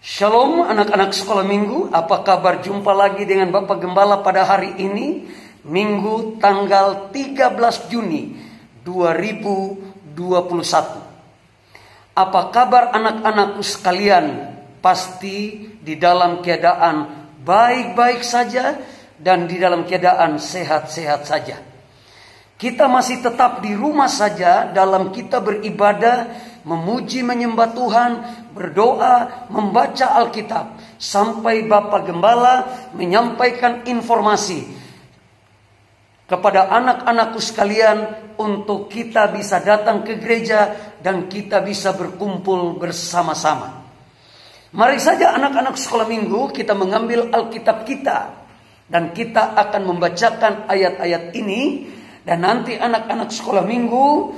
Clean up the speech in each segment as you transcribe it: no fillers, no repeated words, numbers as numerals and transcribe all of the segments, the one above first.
Shalom anak-anak sekolah minggu, apa kabar? Jumpa lagi dengan Bapak Gembala pada hari ini, Minggu tanggal 13 Juni 2021. Apa kabar anak-anakku sekalian? Pasti di dalam keadaan baik-baik saja dan di dalam keadaan sehat-sehat saja. Kita masih tetap di rumah saja dalam kita beribadah, memuji menyembah Tuhan, berdoa, membaca Alkitab, sampai Bapak Gembala menyampaikan informasi kepada anak-anakku sekalian untuk kita bisa datang ke gereja dan kita bisa berkumpul bersama-sama. Mari saja anak-anak sekolah minggu kita mengambil Alkitab kita dan kita akan membacakan ayat-ayat ini, dan nanti anak-anak sekolah minggu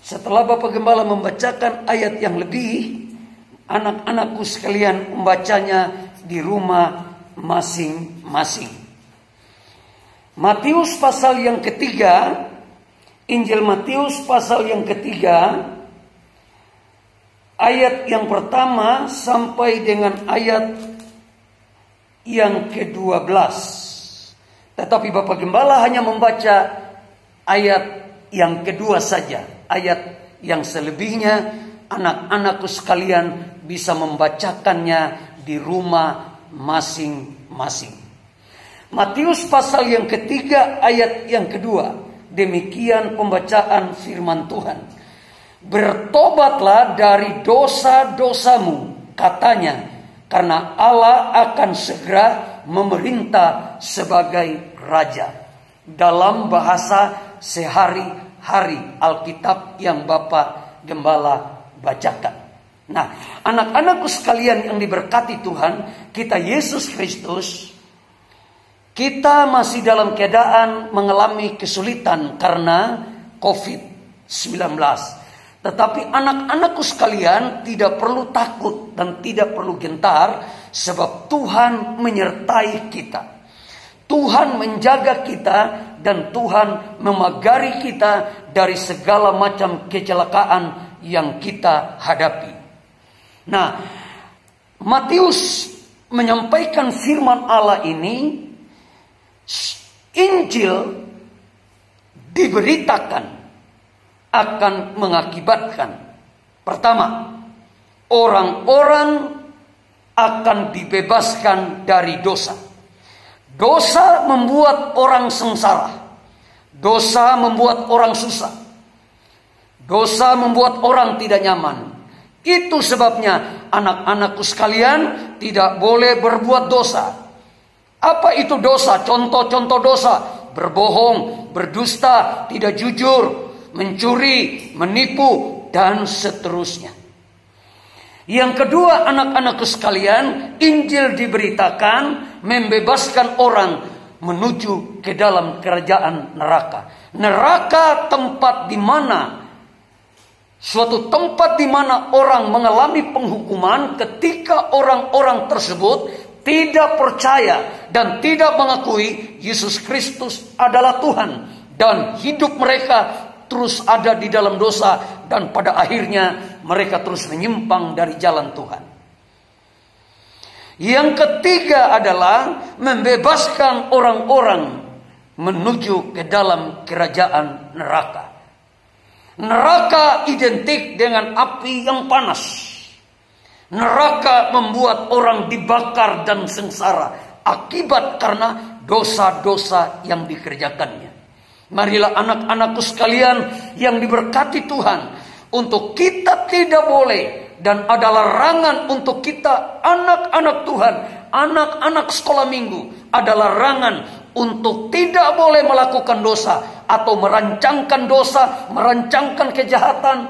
setelah Bapak Gembala membacakan ayat yang lebih, anak-anakku sekalian membacanya di rumah masing-masing. Matius pasal yang ketiga, Injil Matius pasal yang ketiga, ayat yang pertama sampai dengan ayat yang ke-12. Tetapi Bapak Gembala hanya membaca ayat yang kedua saja. Ayat yang selebihnya anak-anakku sekalian bisa membacakannya di rumah masing-masing. Matius pasal yang ketiga ayat yang kedua. Demikian pembacaan firman Tuhan. Bertobatlah dari dosa-dosamu, katanya, karena Allah akan segera memerintah sebagai raja. Dalam bahasa sehari-hari Alkitab yang Bapak Gembala bacakan. Nah, anak-anakku sekalian yang diberkati Tuhan, kita Yesus Kristus, kita masih dalam keadaan mengalami kesulitan karena COVID-19. Tetapi anak-anakku sekalian tidak perlu takut dan tidak perlu gentar, sebab Tuhan menyertai kita. Tuhan menjaga kita dan Tuhan memagari kita dari segala macam kecelakaan yang kita hadapi. Nah, Matius menyampaikan firman Allah ini, Injil diberitakan akan mengakibatkan, pertama, orang-orang akan dibebaskan dari dosa. Dosa membuat orang sengsara. Dosa membuat orang susah. Dosa membuat orang tidak nyaman. Itu sebabnya anak-anakku sekalian tidak boleh berbuat dosa. Apa itu dosa? Contoh-contoh dosa: berbohong, berdusta, tidak jujur, mencuri, menipu, dan seterusnya. Yang kedua, anak-anakku sekalian, Injil diberitakan membebaskan orang menuju ke dalam kerajaan neraka. Neraka tempat di mana, suatu tempat di mana orang mengalami penghukuman ketika orang-orang tersebut tidak percaya dan tidak mengakui Yesus Kristus adalah Tuhan, dan hidup mereka terus ada di dalam dosa, dan pada akhirnya mereka terus menyimpang dari jalan Tuhan. Yang ketiga adalah membebaskan orang-orang menuju ke dalam kerajaan neraka. Neraka identik dengan api yang panas. Neraka membuat orang dibakar dan sengsara akibat karena dosa-dosa yang dikerjakannya. Marilah anak-anakku sekalian yang diberkati Tuhan, untuk kita tidak boleh, dan ada larangan untuk kita anak-anak Tuhan, anak-anak sekolah minggu, ada larangan untuk tidak boleh melakukan dosa atau merancangkan dosa, merancangkan kejahatan,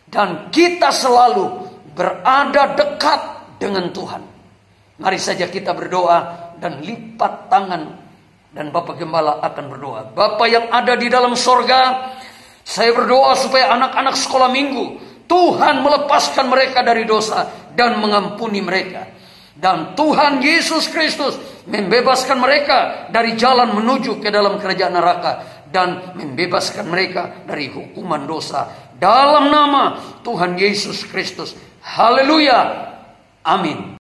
dan kita selalu berada dekat dengan Tuhan. Mari saja kita berdoa dan lipat tangan, dan Bapak Gembala akan berdoa. Bapa yang ada di dalam sorga, saya berdoa supaya anak-anak sekolah minggu, Tuhan melepaskan mereka dari dosa dan mengampuni mereka. Dan Tuhan Yesus Kristus membebaskan mereka dari jalan menuju ke dalam kerajaan neraka, dan membebaskan mereka dari hukuman dosa. Dalam nama Tuhan Yesus Kristus. Haleluya. Amin.